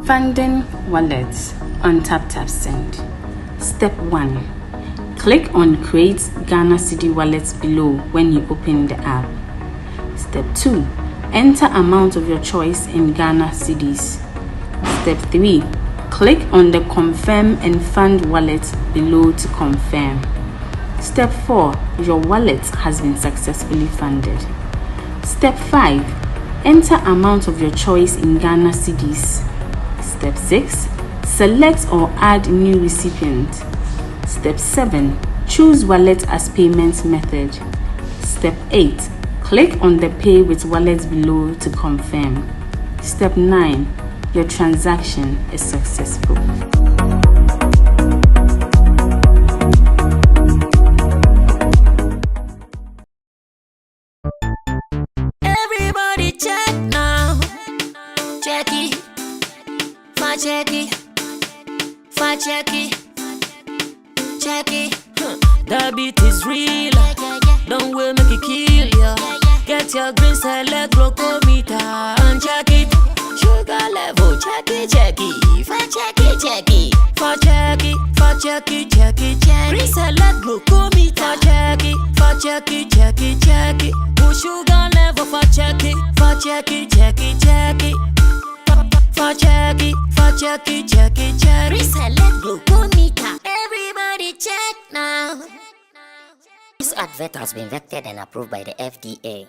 Funding wallets on Taptap Send. Step 1. Click on Create Ghana Cedi Wallets below when you open the app. Step 2. Enter amount of your choice in Ghana Cedis. Step 3. Click on the Confirm and Fund wallet below to confirm. Step 4. Your wallet has been successfully funded. Step 5. Enter amount of your choice in Ghana Cedis. Step 6. Select or add new recipient. Step 7. Choose wallet as payment method. Step 8. Click on the Pay with Wallet below to confirm. Step 9. Your transaction is successful. Everybody check now. Check it. Fa check it. Fa check it. Check it. That beat is real. Don't wait, make it kill ya. Get your green select glucometer and check it. Sugar level, check it, check it. Fa check it, check it. Fa check it, fa check it, check it, check it. Green select glucometer, check it. Fa check it, check it, check it. Push sugar level, fa check it. Fa check it, check it, check it. Fa check it, fa check it, check it, check it. Green select glucometer. Everybody check now. This advert has been vetted and approved by the FDA.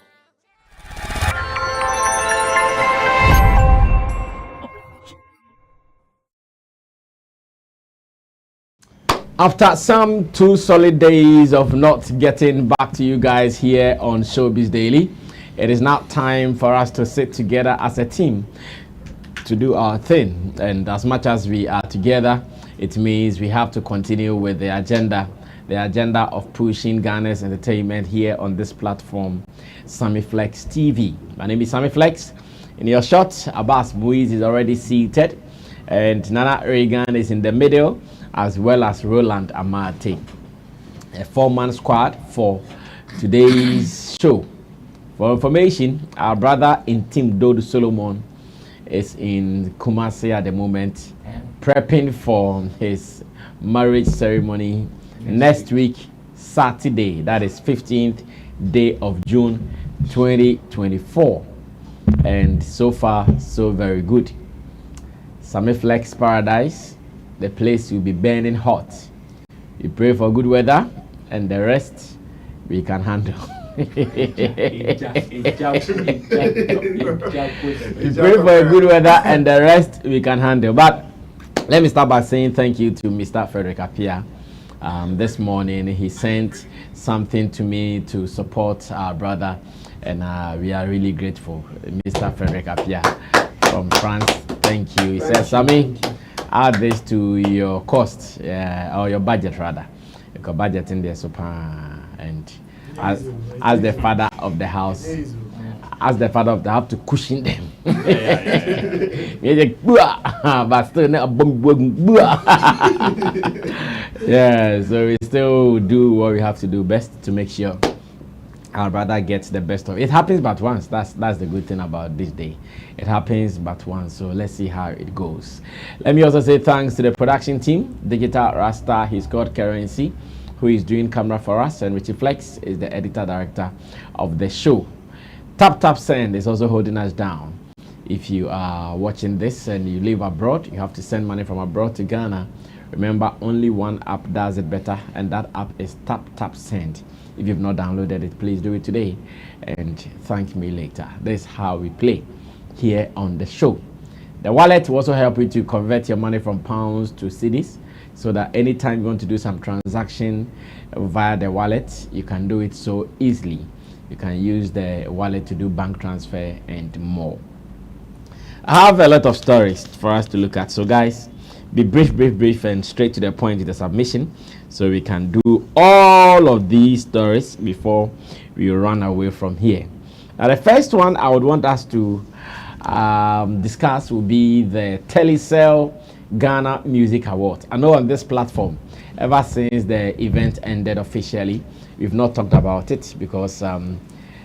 After some 2 solid days of not getting back to you guys here on Showbiz Daily, it is now time for us to sit together as a team to do our thing. And as much as we are together, it means we have to continue with the agenda of pushing Ghana's entertainment here on this platform, Sammy Flex TV. My name is Sammy Flex. In your shot, Abbas Muiz is already seated, and Nana Reagan is in the middle, as well as Roland Amate. A 4-man squad for today's show. For information, our brother in Team Dodo Solomon is in Kumasi at the moment, prepping for his marriage ceremony next week, Saturday, that is 15th day of June 2024. And so far, so very good. Sammy Flex Paradise, the place will be burning hot. We pray for good weather, and the rest we can handle. We pray for a good weather, and the rest we can handle. But let me start by saying thank you to Mr. Frederick Appiah. This morning he sent something to me to support our brother, and we are really grateful. Mr. Frederick Appiah from France, thank you. He says, Sammy, add this to your cost, or your budget rather. Your budget in there, and as the father of the house, to cushion them. But still, yeah, so we still do what we have to do best to make sure our brother gets the best of it. It happens but once. That's the good thing about this day. It happens but once. So let's see how it goes. Let me also say thanks to the production team, Digital Rasta, his God Currency, who is doing camera for us, and Richie Flex is the editor director of the show. Taptap Send is also holding us down. If you are watching this and you live abroad, you have to send money from abroad to Ghana. Remember, only one app does it better, and that app is Taptap Send. If you've not downloaded it, please do it today and thank me later. This is how we play here on the show. The wallet will also help you to convert your money from pounds to cedis, so that anytime you want to do some transaction via the wallet, you can do it so easily. You can use the wallet to do bank transfer and more. I have a lot of stories for us to look at. So guys, be brief and straight to the point with the submission, so we can do all of these stories before we run away from here. Now the first one I would want us to discuss will be the Telecel Ghana Music Awards. I know on this platform, ever since the event ended officially, we've not talked about it because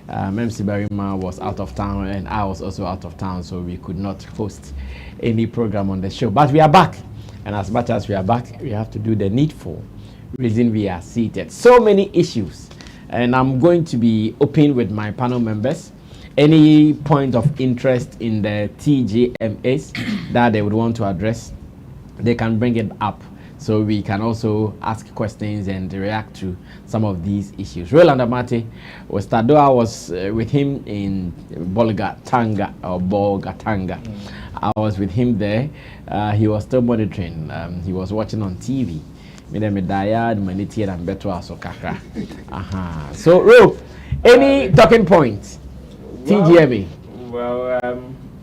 MC Barima was out of town and I was also out of town, so we could not host any program on the show. But we are back, and as much as we are back, we have to do the needful. Reason we are seated. So many issues, and I'm going to be open with my panel members. Any point of interest in the TGMAs that they would want to address, they can bring it up, so we can also ask questions and react to some of these issues. Roland Amate was I was with him in Bolgatanga. I was with him there. He was still monitoring. He was watching on TV. So, Ro, any talking points? TGMA. Well,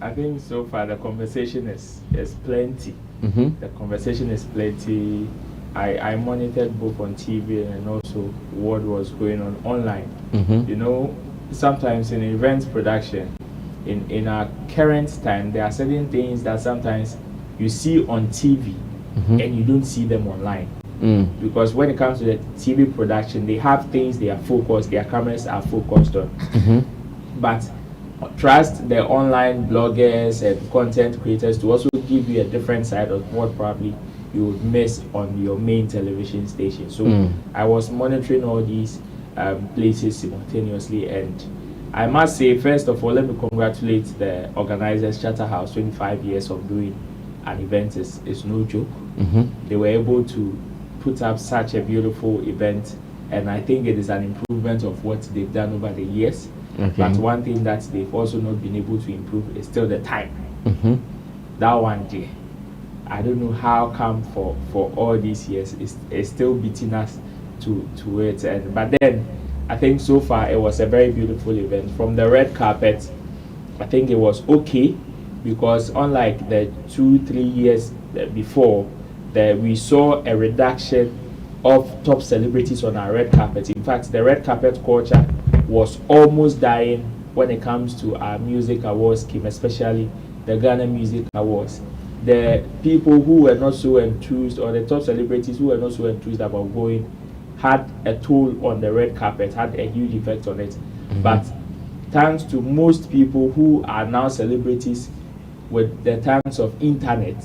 I think so far the conversation is plenty. The conversation is plenty. I monitored both on TV and also what was going on online. You know, sometimes in events production, in our current time, there are certain things that sometimes you see on TV and you don't see them online. Because when it comes to the TV production, they have things they are focused, their cameras are focused on. But trust the online bloggers and content creators to also give you a different side of what probably you would miss on your main television station. So I was monitoring all these places simultaneously, and I must say, first of all, let me congratulate the organizers. Shatta House, 25 years of doing an event is no joke. They were able to put up such a beautiful event, and I think it is an improvement of what they've done over the years. But one thing that they've also not been able to improve is still the time. That one day, I don't know how come for all these years it's still beating us to it. But then I think so far it was a very beautiful event. From the red carpet, I think it was okay, because unlike the 2-3 years before, that we saw a reduction of top celebrities on our red carpet. In fact, the red carpet culture was almost dying when it comes to our music awards scheme, especially the Ghana Music Awards. The people who were not so enthused, or the top celebrities who were not so enthused about going, had a toll on the red carpet, had a huge effect on it. But thanks to most people who are now celebrities with the times of internet,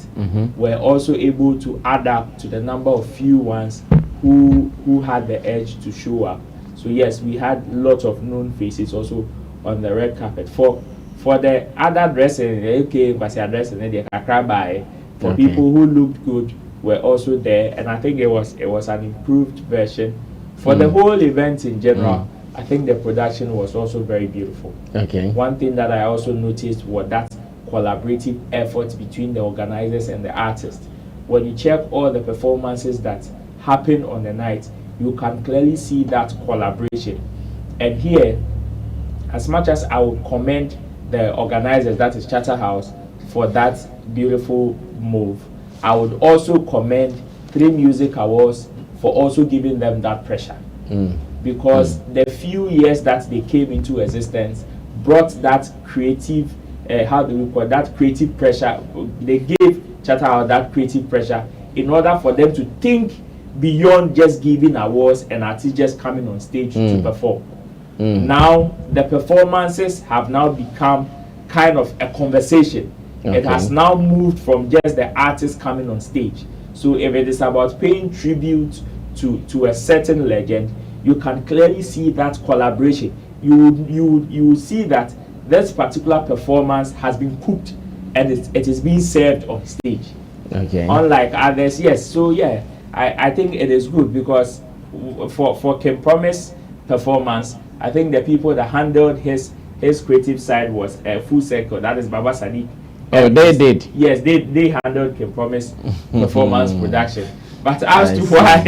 were also able to add up to the number of few ones who had the edge to show up. So yes, we had lots of known faces also on the red carpet. For the other dressing, for people who looked good were also there, and I think it was an improved version. For the whole event in general, I think the production was also very beautiful. One thing that I also noticed was that collaborative effort between the organizers and the artists. When you check all the performances that happened on the night, you can clearly see that collaboration. And here, as much as I would commend the organizers, that is Shatta House, for that beautiful move, I would also commend 3 Music Awards for also giving them that pressure. Because the few years that they came into existence brought that creative, that creative pressure. They gave Shatta House that creative pressure in order for them to think beyond just giving awards and artists just coming on stage to perform. Now the performances have now become kind of a conversation. It has now moved from just the artist coming on stage. So if it is about paying tribute to a certain legend, you can clearly see that collaboration. You see that this particular performance has been cooked and it is being served on stage. Unlike others, yes. So yeah, I think it is good, because for Kim Promise performance, I think the people that handled his creative side was a full circle. That is Baba Sadiq. Oh, they did. Yes, they handled Kim Promise performance production. But as to why,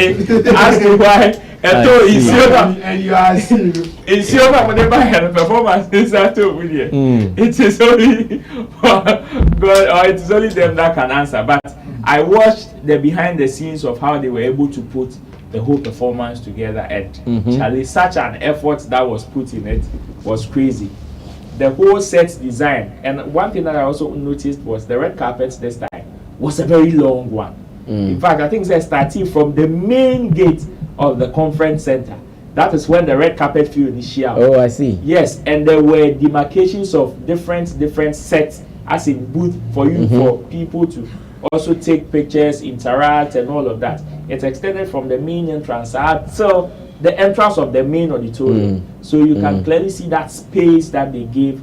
and you are it's your whenever I had a performance inside of it is only God, or it is only them that can answer. But I watched the behind the scenes of how they were able to put the whole performance together, and Charlie, such an effort that was put in it was crazy. The whole set design, and one thing that I also noticed was the red carpet this time was a very long one. In fact, I think they're starting from the main gate of the conference center. That is when the red carpet feel initial. Oh, I see. Yes, and there were demarcations of different sets as in booth for you for people to also take pictures, interact, and all of that. It's extended from the main entrance till the entrance of the main auditorium. So you can clearly see that space that they gave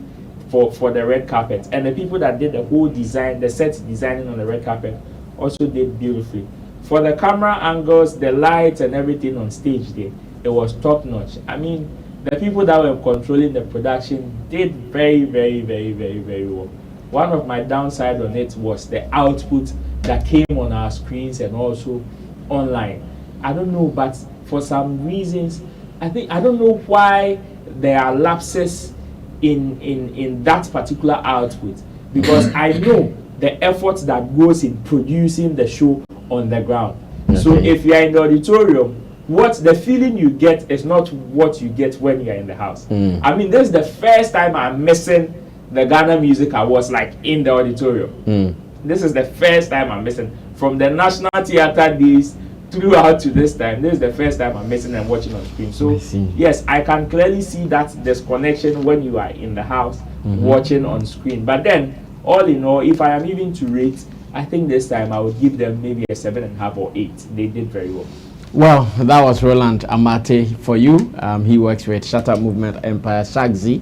for the red carpet. And the people that did the whole design, the set designing on the red carpet, also did beautifully. For the camera angles, the lights, and everything on stage there, it was top notch. I mean, the people that were controlling the production did very, very, very, very, very well. One of my downside on it was the output that came on our screens and also online. I don't know, but for some reasons, I don't know why there are lapses in that particular output, because I know the effort that goes in producing the show on the ground. Okay. So if you are in the auditorium, what the feeling you get is not what you get when you are in the house. I mean, this is the first time I'm missing the Ghana Music Awards like in the auditorium. This is the first time I'm missing from the National Theatre days throughout to this time. This is the first time I'm missing and watching on screen. So yes, I can clearly see that disconnection when you are in the house watching on screen. But then, all in all, if I am even to rate, I think this time I would give them maybe a 7.5 or 8. They did very well. Well, that was Roland Amate for you. He works with Shatta Movement Empire Shagzi,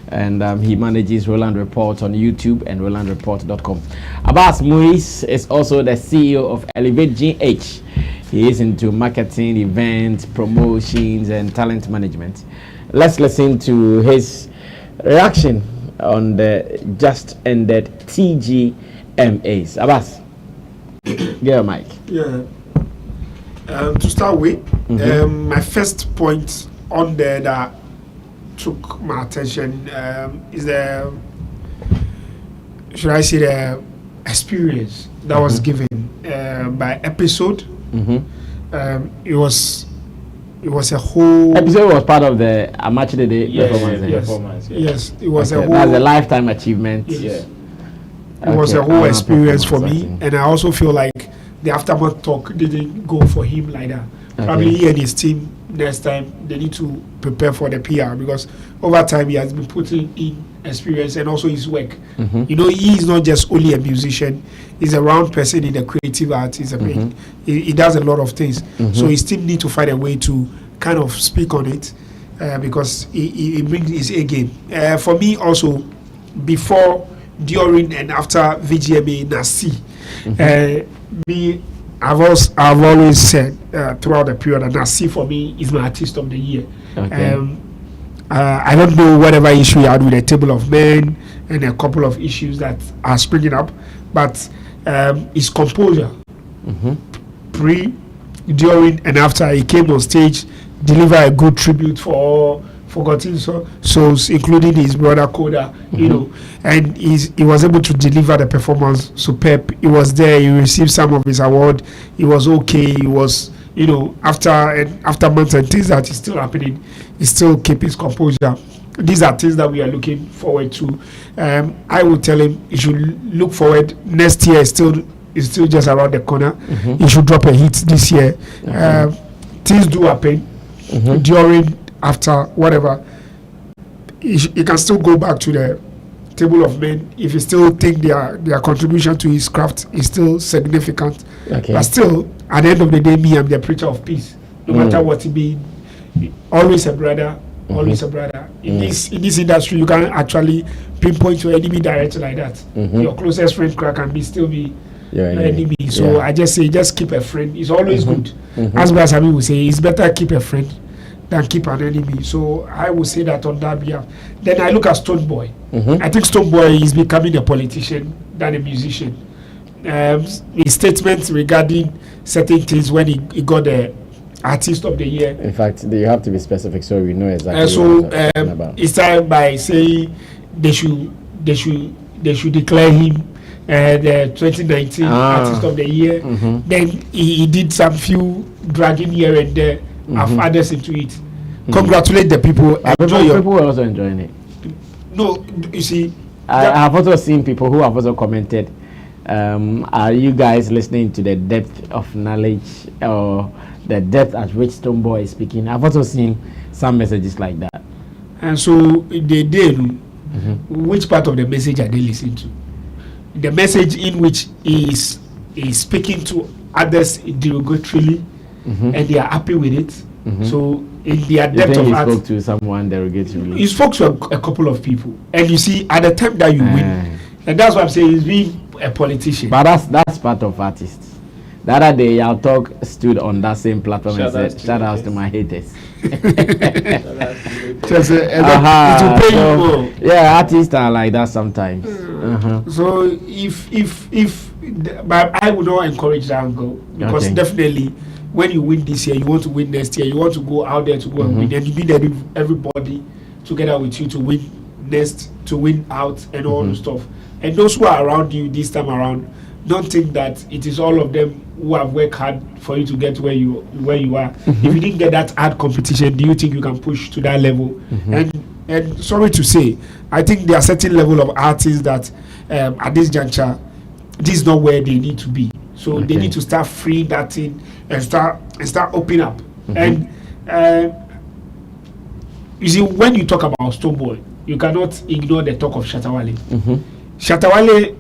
and he manages Roland Report on YouTube and rolandreport.com. Abbas Muis is also the CEO of Elevate GH. He is into marketing, events, promotions, and talent management. Let's listen to his reaction on the just ended TGMAs. Abbas, get a mic. Yeah. To start with, my first point on there that took my attention is the, should I say, the experience that was given by episode. It was a whole episode was part of the Amateur Day performance. Yes, it was a whole. That's a lifetime achievement. Yes. It was a whole experience for me, and I also feel like the aftermath talk didn't go for him like that. Probably he and his team next time they need to prepare for the PR, because over time he has been putting in experience and also his work. You know, he is not just only a musician; he's a round person in the creative arts. He does a lot of things. So his team need to find a way to kind of speak on it because he brings his A game. For me, also before, during, and after VGMA Nasi. I've always said throughout the period that Nasi for me is my artist of the year. I don't know whatever issue you had with the Table of Men and a couple of issues that are springing up, but his composure, pre, during, and after he came on stage, deliver a good tribute for forgotten souls, including his brother Koda, you know, and he was able to deliver the performance superb. He was there, he received some of his award, he was okay, he was, you know, after months and things that is still happening, he still keep his composure. These are things that we are looking forward to. I will tell him he should look forward. Next year is still just around the corner. He should drop a hit this year. Things do happen during, after, whatever. He can still go back to the Table of Men if he still think their contribution to his craft is still significant. But still, at the end of the day, me, I'm the preacher of peace. No matter what it be, always a brother. Always a brother. In this industry, you can actually pinpoint your enemy directly like that. Your closest friend can still be your enemy. So I just say, just keep a friend. It's always good. As Sammy will say, it's better keep a friend than keep an enemy. So I will say that on that behalf. Then I look at Stone Boy. I think Stone Boy is becoming a politician than a musician. His statements regarding certain things when he got the Artist of the Year. In fact, you have to be specific so we know exactly what you're talking about. He started by saying they should declare him the 2019 Artist of the Year. Then he did some few dragging here and there. Have others into it. Congratulate the people. People were also enjoying it. No, you see, I have also seen people who have also commented. Are you guys listening to the depth of knowledge or the depth at which Stonebwoy is speaking. I've also seen some messages like that. And so they did. Which part of the message are they listening to? The message in which he is speaking to others derogatorily, and they are happy with it. So in their depth of art, he spoke to someone derogatorily. He spoke to a couple of people, and you see, at the time that you win, and that's what I'm saying, he's being a politician. But that's part of artists. The other day, Y'all Talk stood on that same platform and said, "Shout out to my haters." Yeah, artists are like that sometimes. So but I would not encourage that go, because definitely when you win this year, you want to win next year. You want to go out there to go and win, and you need everybody together with you to win next, to win out, and all the stuff. And those who are around you this time around, don't think that it is all of them who have worked hard for you to get where you are. If you didn't get that hard competition, do you think you can push to that level? And sorry to say, I think there are certain level of artists that at this juncture, this is not where they need to be. So they need to start freeing that thing and start opening up. And you see, when you talk about Stonebwoy, you cannot ignore the talk of Shatta Wale. Shatta Wale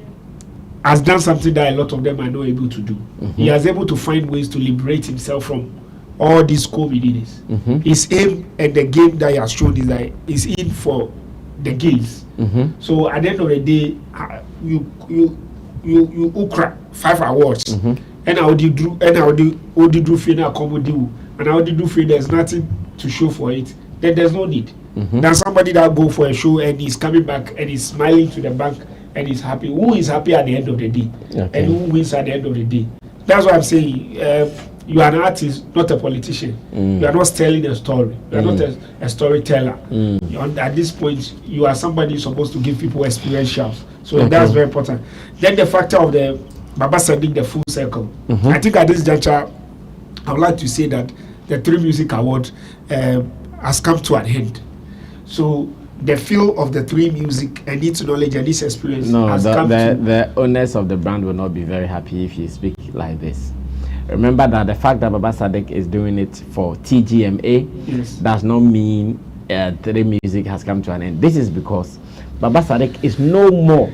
has done something that a lot of them are not able to do. He has able to find ways to liberate himself from all these co-meetings. His aim and the game that he has shown is that he's in for the gains. So at the end of the day, you crack 5 awards, and how do you do final comedy, and how do you do there's nothing to show for it. Then there's no need. Then somebody that go for a show and he's coming back and he's smiling to the bank and he's happy. Who is happy at the end of the day? And who wins at the end of the day? That's what I'm saying. You are an artist, not a politician. You are not telling a story. You are not a storyteller. At this point, you are somebody who's supposed to give people experientials. So that's very important. Then the factor of the Baba Sadiq, the full circle. I think at this juncture, I would like to say that the 3 Music Award has come to an end. So the feel of the 3 Music and its knowledge and its experience has come to... The owners of the brand will not be very happy if you speak like this. Remember that the fact that Baba Sadiq is doing it for TGMA does not mean 3 Music has come to an end. This is because Baba Sadiq is no more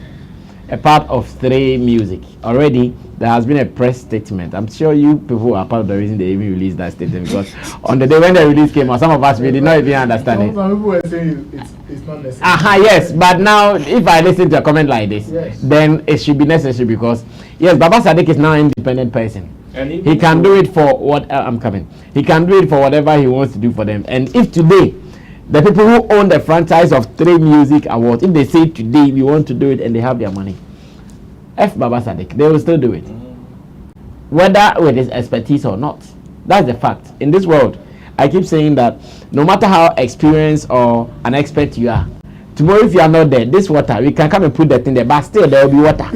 a part of 3 Music. Already, there has been a press statement. I'm sure you people are part of the reason they even released that statement, because on the day when the release came out, some of us we did not even understand it. Some people were saying it's not necessary. Yes, but now if I listen to a comment like this, then it should be necessary, because yes, Baba Sadiq is now an independent person. And he can do it for what He can do it for whatever he wants to do for them. And if today the people who own the franchise of 3 Music Awards, if they say today we want to do it and they have their money, F Baba Sadiq, they will still do it, whether with his expertise or not. That's the fact. In this world, I keep saying that no matter how experienced or an expert you are, tomorrow if you are not there, this water, we can come and put that in there, but still there will be water. At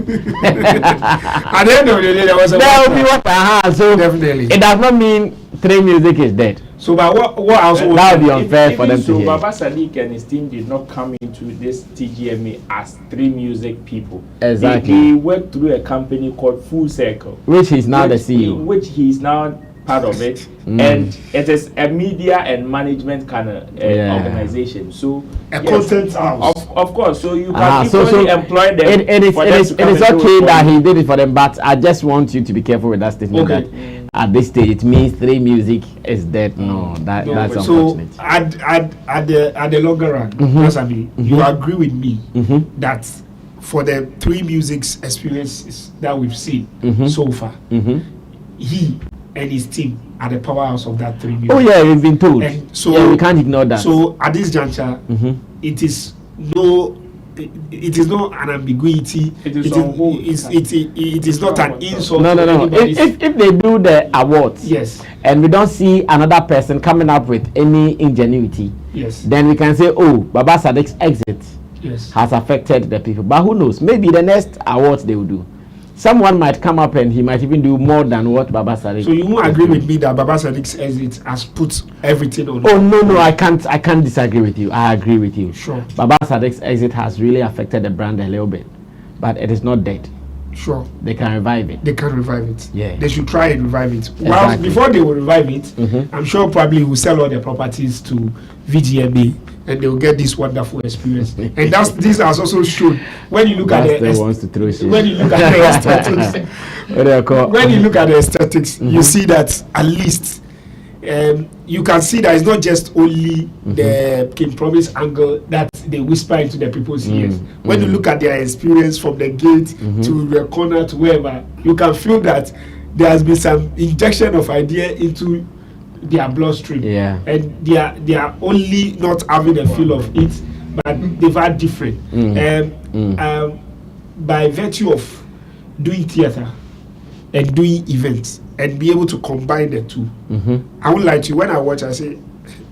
the end of the day, there will be water. So definitely, it does not mean 3 Music is dead. So, but what else? That would be unfair for them to hear. Baba Sadiq and his team did not come into this TGMA as 3 Music people. Exactly. They worked through a company called Full Circle, which he's now the CEO. Which he is now part of it, and it is a media and management kind of organization. So a content house, of course. So you can equally employ them. It is okay that he did it for them, but I just want you to be careful with that statement. That at this stage it means 3 Music is dead. No, that's unfortunate. So at the longer run, you agree with me that for the 3 Music's experiences that we've seen so far, he and his team are the powerhouse of that 3 Music. Oh yeah, we've been told. And so we can't ignore that. So at this juncture, it is not an ambiguity. It is not an insult. No. If they do the awards, and we don't see another person coming up with any ingenuity, then we can say, oh, Baba Sadiq's exit has affected the people. But who knows? Maybe the next awards they will do, someone might come up and he might even do more than what Baba Sadiq. So you won't agree with me that Baba Sadiq's exit has put everything on? Oh no, I can't disagree with you. I agree with you. Sure. Baba Sadiq's exit has really affected the brand a little bit, but it is not dead. Sure. They can revive it. They can revive it. Yeah. They should try and revive it. Exactly. Well, before they will revive it, I'm sure probably will sell all their properties to VGMA and they will get this wonderful experience. And this has also shown when you look at the wants to throw shit. when you look at the aesthetics, when you look at the aesthetics, you see that at least you can see that it's not just only the King Promise angle that they whisper into the people's ears. When you look at their experience from the gate to the corner to wherever, you can feel that there has been some injection of idea into their bloodstream. Yeah. And they are only not having a feel of it, but they've had different. By virtue of doing theater and doing events and be able to combine the two. I won't lie to you, when I watch, I say,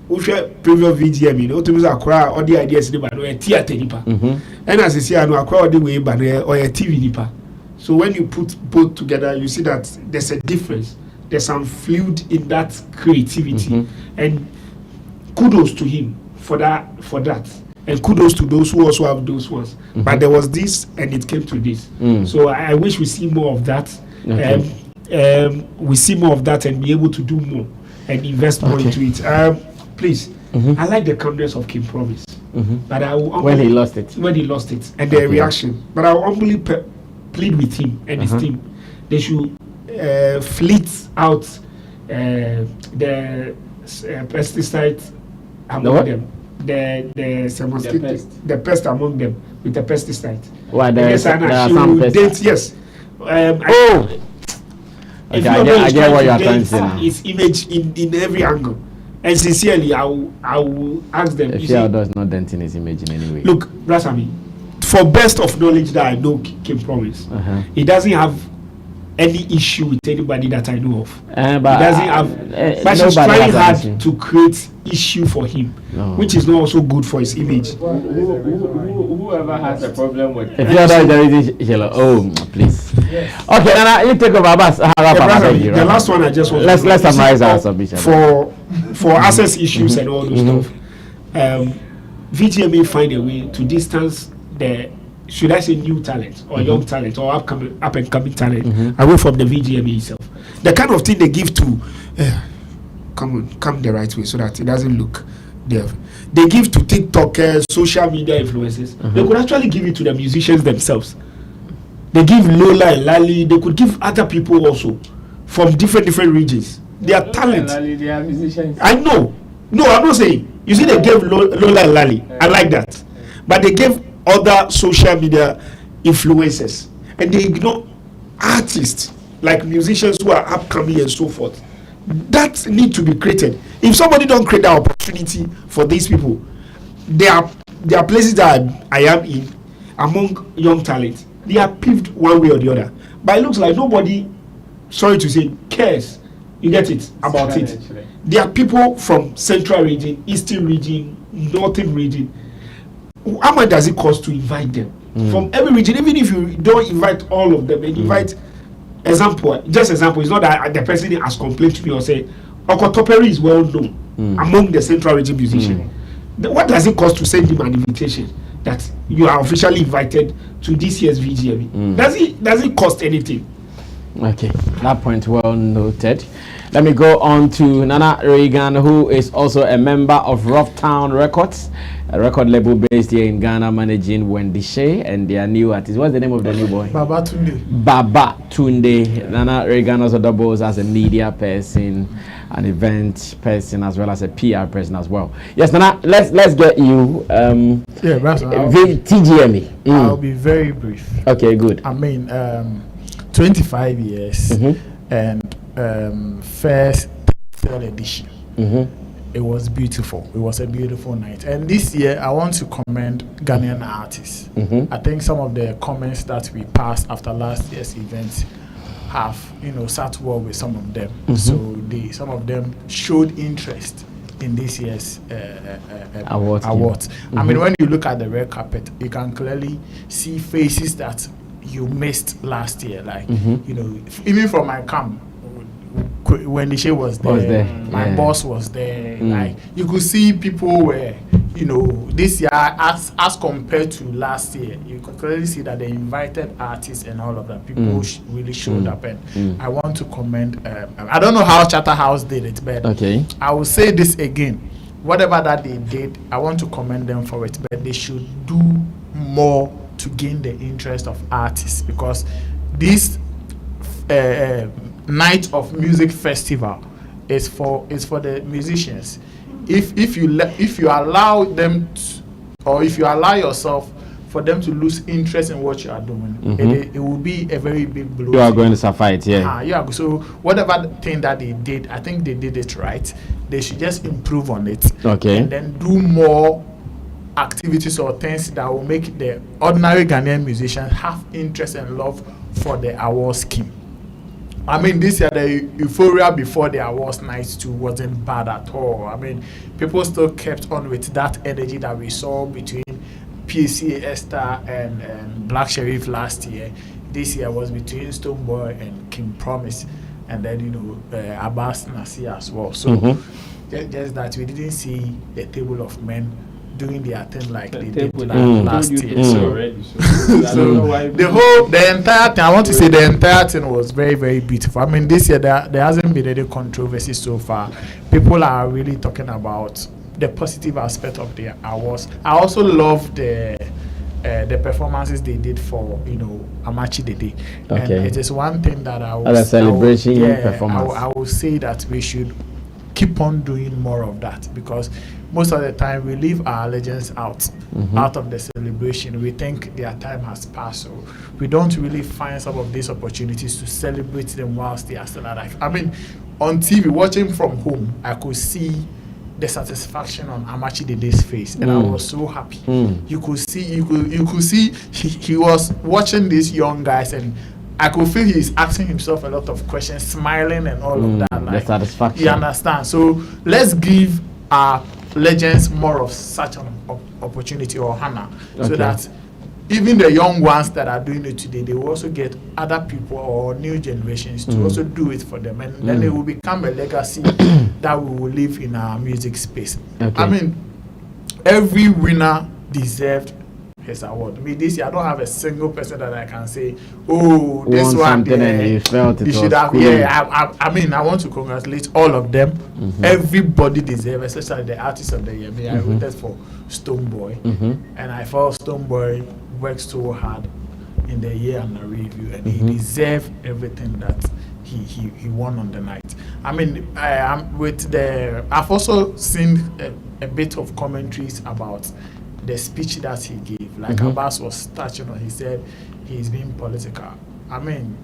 previous VGM, you know, to me, I cry all the ideas in the theater nipa. And as you see, I know I cry all the way, but or a TV nipa. So when you put both together, you see that there's a difference. There's some fluid in that creativity, and kudos to him for that. And kudos to those who also have those ones. But there was this, and it came to this. So I wish we see more of that. Okay. We see more of that and be able to do more and invest more into it. Please, I like the calmness of King Promise, but I will when he lost it, and the reaction. But I will humbly plead with him and his team. They should fleet out the pesticides among them. The pest among them with the pesticide. Why there are some pests? Yes. Okay, I get what you are trying to say now. Its image in every angle, and sincerely, I will ask them. If Shatta does not dent in his image in any way. Look, Brasami, for best of knowledge that I know, King Promise, he doesn't have any issue with anybody that I know of. But he doesn't have. But she's trying hard to create issue for him, which is not also good for his image. Whoever has a problem with if you're like, oh please. Yes. Okay, now you take over. The last one I just want. Let's summarize our submission for access issues and all those stuff. VGMA find a way to distance the, should I say, new talent or young talent or up and coming talent away from the VGMA itself. The kind of thing they give to come the right way so that it doesn't look there. They give to TikTokers, social media influencers. They could actually give it to the musicians themselves. They give Lola and Lali. They could give other people also from different regions. They are talent. They are musicians. I know. No, I'm not saying. You see, they gave Lola and Lali. I like that. But they gave other social media influencers. And they ignore artists like musicians who are upcoming and so forth. That need to be created. If somebody don't create that opportunity for these people, there are places that I am in among young talent. They are paved one way or the other. But it looks like nobody, sorry to say, cares. You get it about it. Actually. There are people from Central region, Eastern region, Northern region. How much does it cost to invite them from every region? Even if you don't invite all of them, and invite example. It's not that the person has complained to me or say Okotoperi is well known among the Central region musicians. What does it cost to send him an invitation that you are officially invited to this year's VGMA? Does it cost anything? Okay, that point well noted. Let me go on to Nana Reagan, who is also a member of Rough Town Records, a record label based here in Ghana, managing Wendy Shea and their new artist. What's the name of the new boy? Baba Tunde. Baba Tunde. Nana Reagan also doubles as a media person, an event person, as well as a PR person as well. Yes, Nana, let's get you. TGMA. I'll be very brief. Okay, good. I mean, 25 years and first edition. It was beautiful. It was a beautiful night. And this year, I want to commend Ghanaian artists. I think some of the comments that we passed after last year's event have, sat well with some of them. So some of them showed interest in this year's award. I mean, when you look at the red carpet, you can clearly see faces that you missed last year. Like, even from my camp, when the show was there, my boss was there. Like, you could see people were you know, this year as compared to last year, you can clearly see that they invited artists and all of that. People really showed up, and I want to commend. I don't know how Charterhouse did it, but I will say this again: whatever that they did, I want to commend them for it. But they should do more to gain the interest of artists, because this night of music festival is for the musicians. If you allow them or if you allow yourself for them to lose interest in what you are doing, it will be a very big blow. You are going to suffer it, yeah. Yeah. So whatever thing that they did, I think they did it right. They should just improve on it. Okay. And then do more activities or things that will make the ordinary Ghanaian musicians have interest and love for the award scheme. I mean, this year the euphoria before the awards night too wasn't bad at all. I mean, people still kept on with that energy that we saw between PCA Esther and Black Sheriff last year. This year was between Stonebwoy and King Promise, and then, you know, Abbas Nasir as well. So just that we didn't see a table of men doing their thing like they did last year. So the entire thing, I want to say the entire thing was very, very beautiful. I mean, this year there hasn't been any controversy so far. People are really talking about the positive aspect of the awards. I also love the performances they did for, you know, Amachi Dede. And it is one thing that I will performance. I will say that we should keep on doing more of that, because most of the time we leave our legends out of the celebration. We think their time has passed, so we don't really find some of these opportunities to celebrate them whilst they are still alive. I mean, on TV, watching from home, I could see the satisfaction on Amachi Dede's face, and I was so happy. You could see he was watching these young guys, and I could feel he's asking himself a lot of questions, smiling and all of that. Like, the satisfaction. You understand? So let's give our legends more of such an opportunity or honor, so that even the young ones that are doing it today, they will also get other people or new generations to also do it for them, and then it will become a legacy that we will live in our music space. I mean, every winner deserved his award. I mean, this year I don't have a single person that I can say, oh, this one and you felt it should have. Cool. Yeah, I mean, I want to congratulate all of them. Everybody deserves, especially the artists of the year. I voted for Stonebwoy, and I felt Stonebwoy worked so hard in the year under review, and he deserved everything that he won on the night. I mean, I've also seen a bit of commentaries about the speech that he gave. Like Abbas was touching on, he said he's being political. I mean,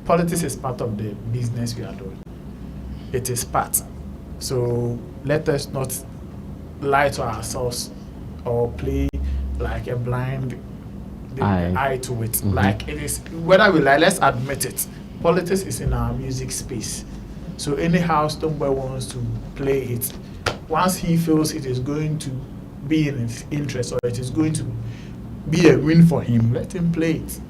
politics is part of the business we are doing. It is part. So let us not lie to ourselves or play like a blind eye to it. Like, it is, whether we lie, let's admit it. Politics is in our music space. So anyhow Stonebwoy wants to play it, once he feels it is going to be in his interest or it is going to be a win for him, let him play it.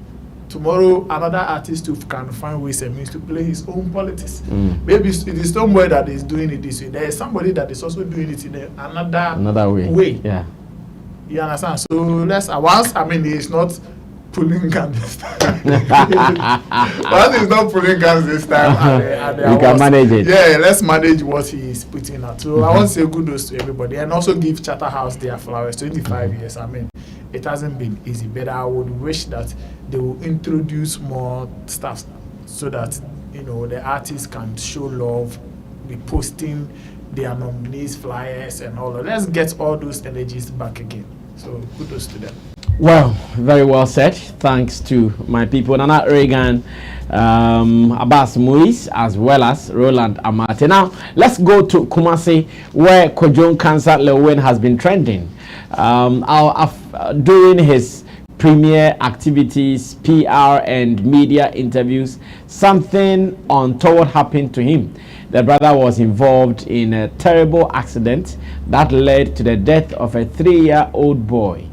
Tomorrow another artist too can find ways and means to play his own politics. Maybe it is somewhere that is doing it this way. There is somebody that is also doing it in another way. Yeah. You understand? So let's once, I mean, it's not pulling guns this time. Once it's not pulling guns this time, you can manage it. Yeah, let's manage what he is putting out. So I want to say kudos to everybody, and also give Charterhouse their flowers. 25 years. I mean, it hasn't been easy, but I would wish that they will introduce more stuff so that, you know, the artists can show love, be posting their nominees, flyers, and all that. Let's get all those energies back again. So kudos to them. Well, very well said. Thanks to my people, Nana Reagan, Abbas Muis, as well as Roland Amate. Now, let's go to Kumasi, where Kwadwo Nkansah Lil Win has been trending. During his premiere activities, PR and media interviews, something untoward happened to him. The brother was involved in a terrible accident that led to the death of a 3-year-old boy.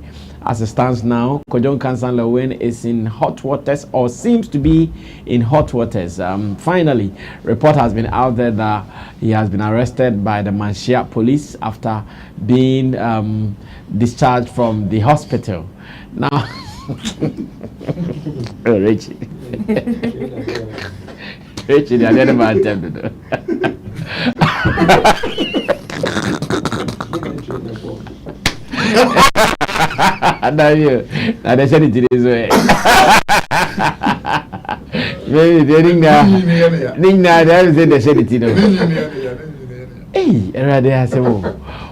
as it stands now, Nkansah Lil Win is in hot waters, or seems to be in hot waters. Finally, report has been out there that he has been arrested by the Manshia police after being discharged from the hospital. Now, oh, Richie. Richie, the other man attempted. Now they said it this way. Maybe they didn't say it. Hey,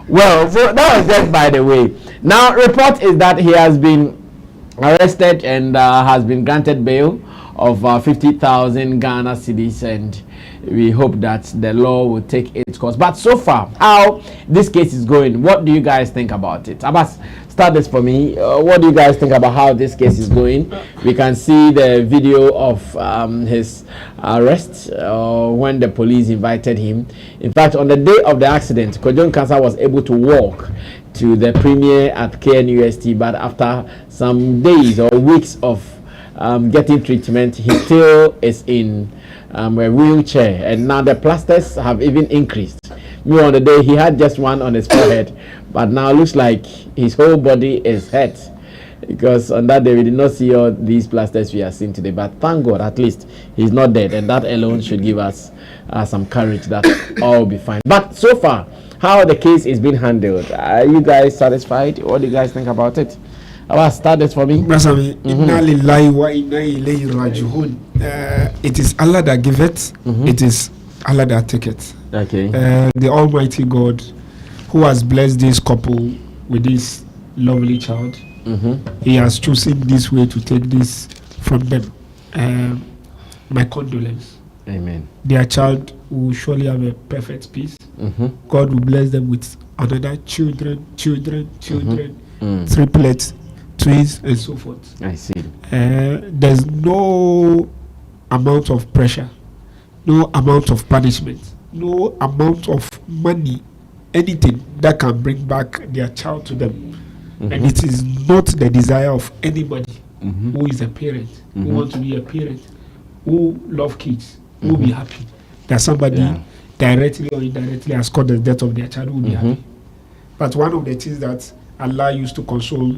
well, so that was just by the way. Now, report is that he has been arrested and has been granted bail of 50,000 Ghana cedis, and we hope that the law will take its course. But so far, how this case is going, what do you guys think about it? Abbas, start this for me. What do you guys think about how this case is going? We can see the video of his arrest when the police invited him. In fact, on the day of the accident, Nkansah was able to walk to the premiere at KNUST, but after some days or weeks of getting treatment, he still is in a wheelchair, and now the plasters have even increased. Me, on the day he had just one on his forehead, but now looks like his whole body is hurt, because on that day we did not see all these plasters we are seeing today. But thank God, at least he's not dead, and that alone should give us some courage that all will be fine. But so far, how the case is being handled, are you guys satisfied? What do you guys think about it? I'll start this for me. It is Allah that give it. It is Allah that take it. Okay. The Almighty God, who has blessed this couple with this lovely child, He has chosen this way to take this from them. My condolence. Amen. Their child will surely have a perfect peace. God will bless them with another children, triplets, twins, and so forth. I see. There's no amount of pressure, no amount of punishment, no amount of money, anything that can bring back their child to them. And it is not the desire of anybody who is a parent, who wants to be a parent, who love kids, who will be happy that somebody directly or indirectly has caused the death of their child, who will be happy. But one of the things that Allah used to console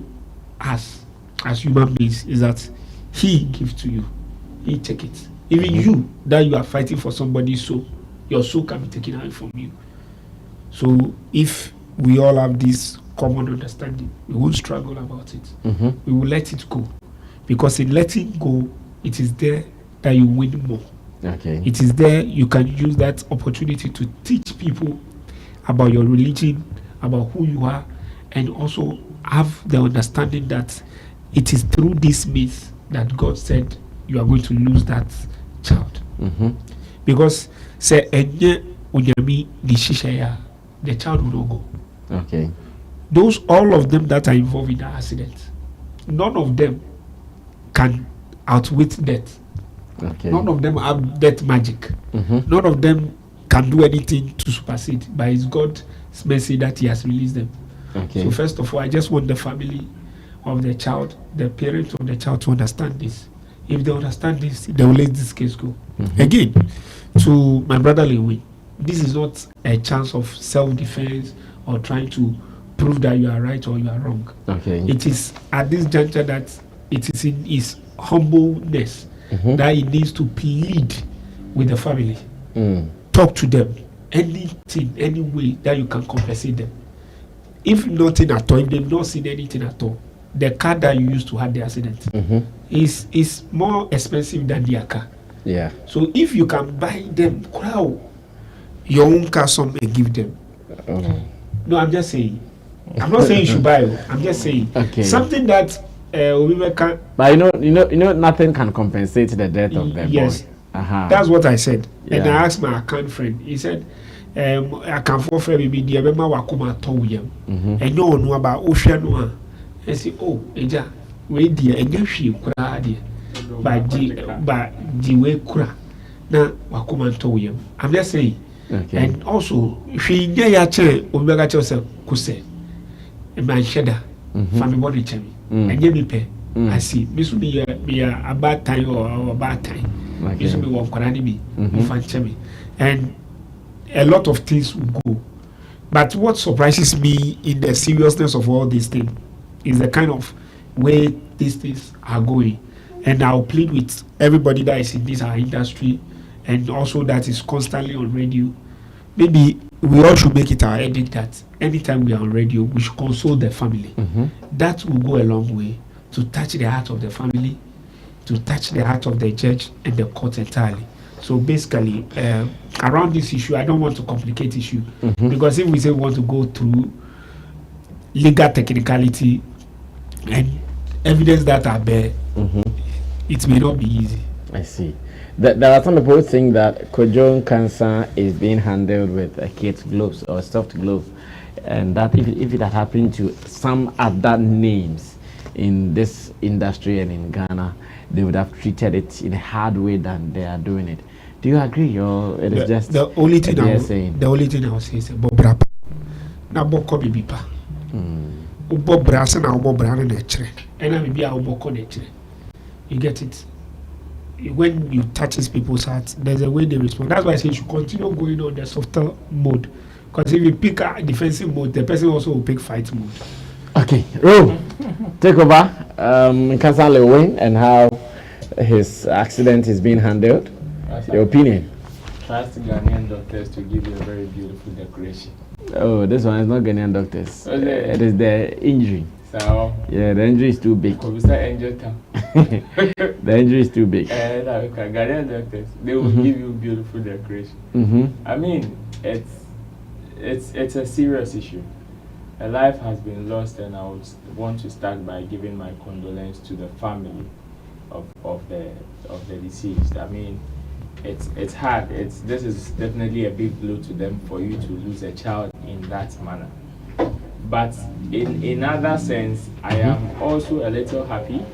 us as human beings is that He gives to you, He take it. Even you, that you are fighting for somebody's soul, your soul can be taken away from you. So if we all have this common understanding, we won't struggle about it. We will let it go, because in letting go, it is there that you win more. Okay. It is there you can use that opportunity to teach people about your religion, about who you are, and also have the understanding that it is through this means that God said you are going to lose that child. Because say the child will not go. Okay. Those, all of them that are involved in the accident, none of them can outwit death. Okay. None of them have death magic. None of them can do anything to supersede. But it's God's mercy that He has released them. Okay. So first of all, I just want the family of the child, the parents of the child, to understand this. If they understand this, they will let this case go. Again, to my brother Lil Win, this is not a chance of self-defense or trying to prove that you are right or you are wrong. Okay. It is at this juncture that it is in his humbleness that he needs to plead with the family. Talk to them. Anything, any way that you can compensate them. If nothing at all, if they've not seen anything at all, the car that you used to have the accident is more expensive than their car. Yeah. So if you can buy them your own car some and give them. No, I'm just saying. I'm not saying you should buy. I'm just saying something that women can. But you know, nothing can compensate the death of them. Yes. That's what I said. And I asked my account friend. He said, I can forfeit maybe the Abema Wakuma Toyam. And no know about Ocean. And say, oh, Eja, wait dear, and yes, she cry dear. But the way cry. Now, Wakuma Toyam. I'm just saying. And also, she near chair, Omega Joseph Kuse, and my Shatta, family body chemi. and you pay. I see. This will be a bad time or a bad time. This will be one Korani and a lot of things will go. But what surprises me in the seriousness of all these things is the kind of way these things are going. And I'll plead with everybody that is in this our industry and also that is constantly on radio. Maybe we all should make it our edit that anytime we are on radio, we should console the family. That will go a long way to touch the heart of the family, to touch the heart of the judge and the court entirely. So basically, around this issue, I don't want to complicate issue because if we say we want to go through legal technicality and evidence that are there, it may not be easy. I see. There are some people who think that Kwadwo Nkansah is being handled with a kid's gloves or soft glove, and that if it had happened to some other names in this industry and in Ghana, they would have treated it in a hard way than they are doing it. Do you agree, or it is just the only thing I will say is Bob na boko bibipa. Bob brasa na Bob brana nechre. And I be a boko nechre. You get it? When you touch people's hearts, there's a way they respond. That's why I say you should continue going on the softer mode. Because if you pick a defensive mode, the person also will pick fight mode. Okay, Ro, take over. Nkansah Lil Win and how his accident is being handled. Your opinion? Trust Ghanaian doctors to give you a very beautiful decoration. Oh, this one is not Ghanaian doctors. It is the injury. So yeah, the injury is too big. The injury is too big. Ghanaian doctors, they will give you beautiful decoration. I mean, it's a serious issue. A life has been lost, and I would want to start by giving my condolence to the family of the deceased. I mean, it's hard. This is definitely a big blow to them for you to lose a child in that manner. But in other sense, I am also a little happy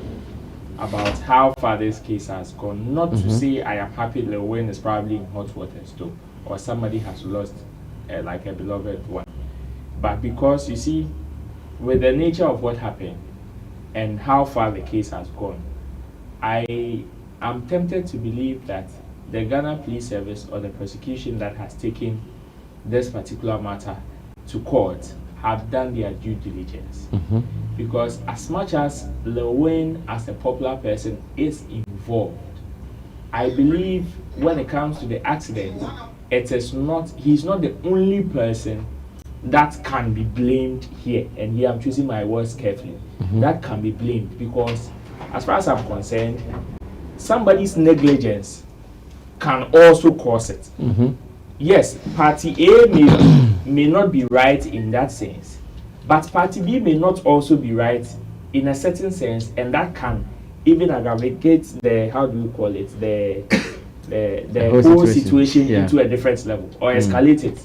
about how far this case has gone. Not to say I am happy Lil Win is probably in hot waters too, or somebody has lost like a beloved one. But because you see, with the nature of what happened and how far the case has gone, I am tempted to believe that the Ghana Police Service or the prosecution that has taken this particular matter to court have done their due diligence. Because as much as Lil Win as a popular person is involved, I believe when it comes to the accident, he's not the only person that can be blamed here. And here I'm choosing my words carefully. That can be blamed because as far as I'm concerned, somebody's negligence can also cause it. Yes, party A may not be right in that sense, but party B may not also be right in a certain sense, and that can even aggravate the, how do we call it, the whole situation into a different level or escalate it.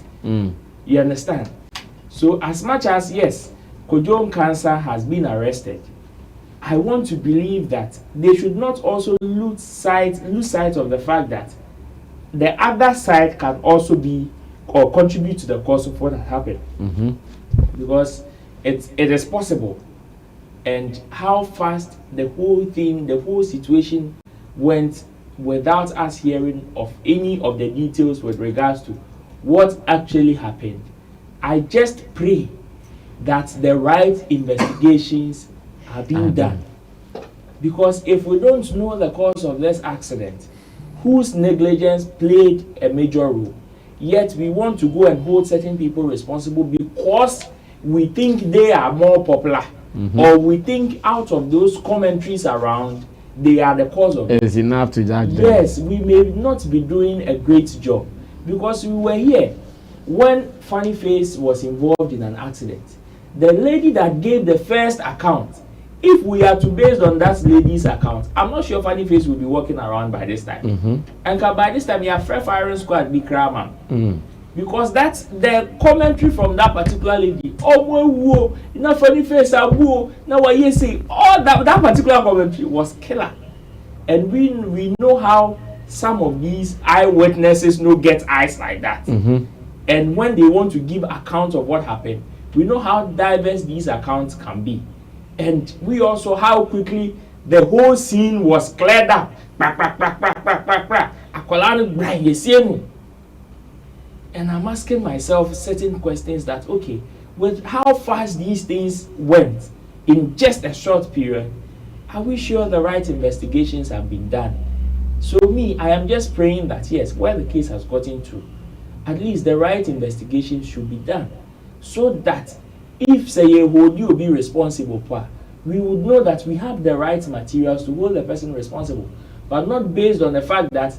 You understand? So as much as yes, Kwadwo Nkansah has been arrested, I want to believe that they should not also lose sight of the fact that the other side can also be or contribute to the cause of what has happened. Because it is possible. And how fast the whole situation went without us hearing of any of the details with regards to what actually happened. I just pray that the right investigations are being done. Because if we don't know the cause of this accident, whose negligence played a major role, yet we want to go and hold certain people responsible because we think they are more popular, or we think out of those commentaries around, they are the cause of it. It's enough to judge them. Yes, we may not be doing a great job because we were here when Funny Face was involved in an accident. The lady that gave the first account, if we are to based on that lady's account, I'm not sure Funny Face will be walking around by this time. And by this time, you have Fred Firing Squad be Kraman. Because that's the commentary from that particular lady. Oh, whoa, now Funny Face, now what you say, all that particular commentary was killer. And we know how some of these eyewitnesses no get eyes like that. And when they want to give account of what happened, we know how diverse these accounts can be. And we also how quickly the whole scene was cleared up. And I'm asking myself certain questions that, okay, with how fast these things went in just a short period, are we sure the right investigations have been done? So I am just praying that yes, where the case has gotten to, at least the right investigation should be done, so that if say you will be responsible, we would know that we have the right materials to hold the person responsible, but not based on the fact that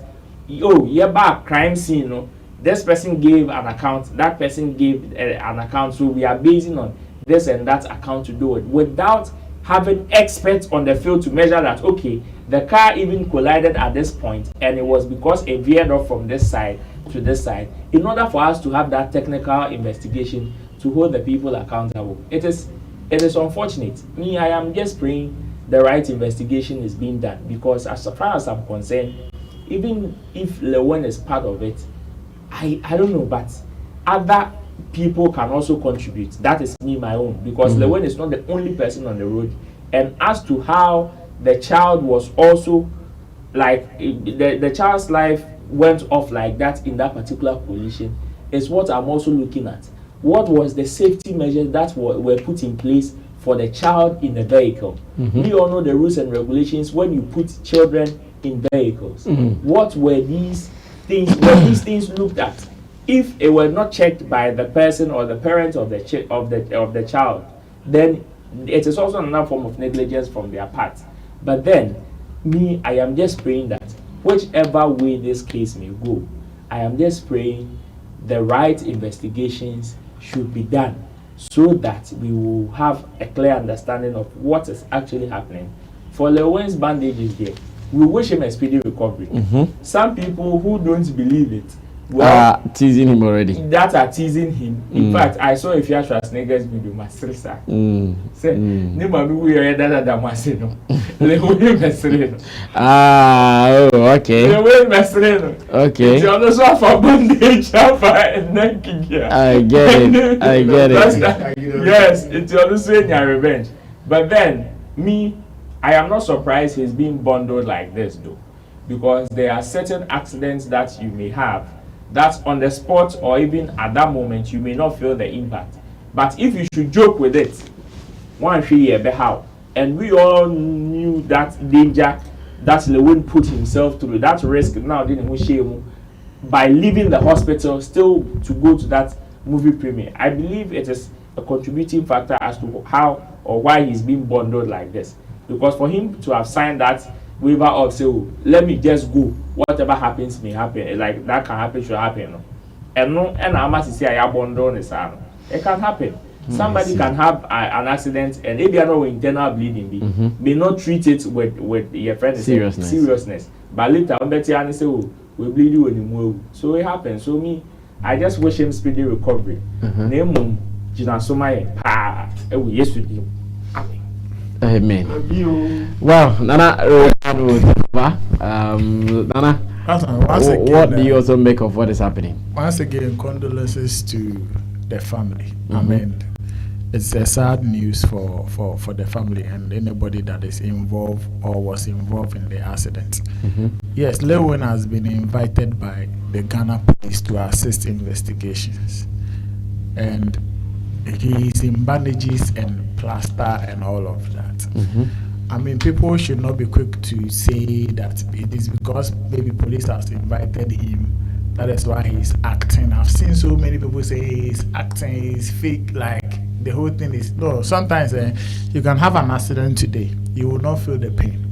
crime scene, this person gave an account, that person gave an account, so we are basing on this and that account to do it without having experts on the field to measure that, okay, the car even collided at this point and it was because it veered off from this side to this side. In order for us to have that technical investigation to hold the people accountable, it is unfortunate. I am just praying the right investigation is being done, because as far as I'm concerned, even if Lil Win is part of it, I don't know, but other people can also contribute. That is my own, because Lil Win is not the only person on the road. And as to how the child was also like the child's life went off like that in that particular collision is what I'm also looking at. What was the safety measures that were put in place for the child in the vehicle? We all know the rules and regulations when you put children in vehicles. What were these things? Were these things looked at? If it were not checked by the person or the parents of the child, then it is also another form of negligence from their part. But then, I am just praying that whichever way this case may go, I am just praying the right investigations should be done, so that we will have a clear understanding of what is actually happening. For Lil Win's bandages there, we wish him a speedy recovery. Some people who don't believe it, teasing him already. That are teasing him. In fact, I saw a few Schwarzenegger's video, Mastrisa. Say, "Nima we are that Damasino." Okay. Okay. It's also for bandage, and then I get it. Yes, it's also in your revenge. But then, I am not surprised he's being bundled like this, though, because there are certain accidents that you may have that on the spot or even at that moment you may not feel the impact. But if you should joke with it, one should be how. And we all knew that danger that Lil Win put himself through, that risk now didn't shame by leaving the hospital still to go to that movie premiere. I believe it is a contributing factor as to how or why he's being bundled like this. Because for him to have signed that waiver of say, let me just go, whatever happens may happen, like that can happen, should happen. And I'm to say I bundle this. It can happen. Somebody can have an accident and if you are not with internal bleeding, may not treat it with your friend's seriousness. But later on better say, we bleed you anymore. So it happens. So I just wish him speedy recovery. Name Jina Somaye yesterday. Amen. Well, Nana, Nana, what do you also make of what is happening? Once again, condolences to the family. I mean, it's a sad news for the family and anybody that is involved or was involved in the accident. Yes, Lil Win has been invited by the Ghana police to assist investigations, and he's in bandages and plaster and all of that. I mean, people should not be quick to say that it is because maybe police has invited him, that is why he's acting. I've seen so many people say he's acting, he's fake, like the whole thing is no. Sometimes you can have an accident today, you will not feel the pain.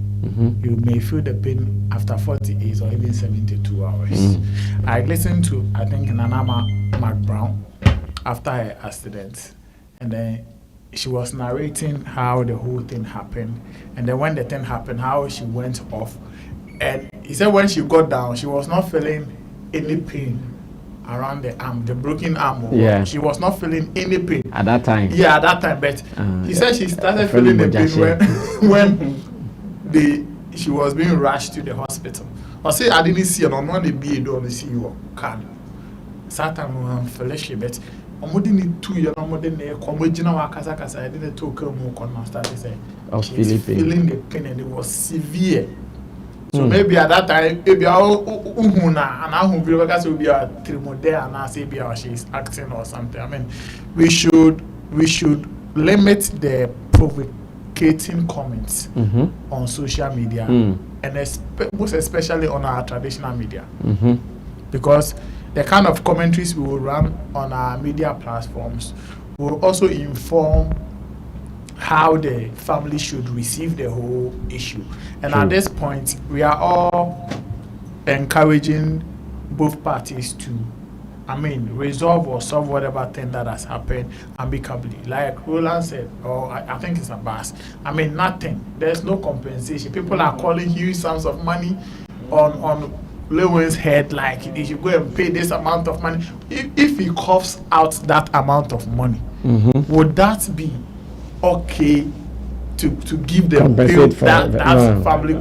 You may feel the pain after 48 or even 72 hours. I listened to, I think, Nana McBrown after her accident, and then she was narrating how the whole thing happened, and then when the thing happened, how she went off. And he said when she got down, she was not feeling any pain around the arm, the broken arm. Yeah. She was not feeling any pain at that time. Yeah, at that time. But he said she started feeling the pain when she was being rushed to the hospital. I say I didn't see her. No one be don't see you. Can Satan fleshly, but Omodi need 2 years, omodi ne komojina wa kasa I didn't talk more kon start say she's feeling the pain and it was severe. So maybe at that time, maybe uhuna and I who because will be a trimode and I say maybe she's acting or something. I mean, we should limit the provocating comments on social media and most especially on our traditional media, because the kind of commentaries we will run on our media platforms will also inform how the family should receive the whole issue. And at this point, we are all encouraging both parties to, resolve or solve whatever thing that has happened amicably. Like Roland said, or I think it's a bus. Nothing. There's no compensation. People are calling huge sums of money on Lil Win's head, like he should go and pay this amount of money. If he coughs out that amount of money, would that be okay to give them that family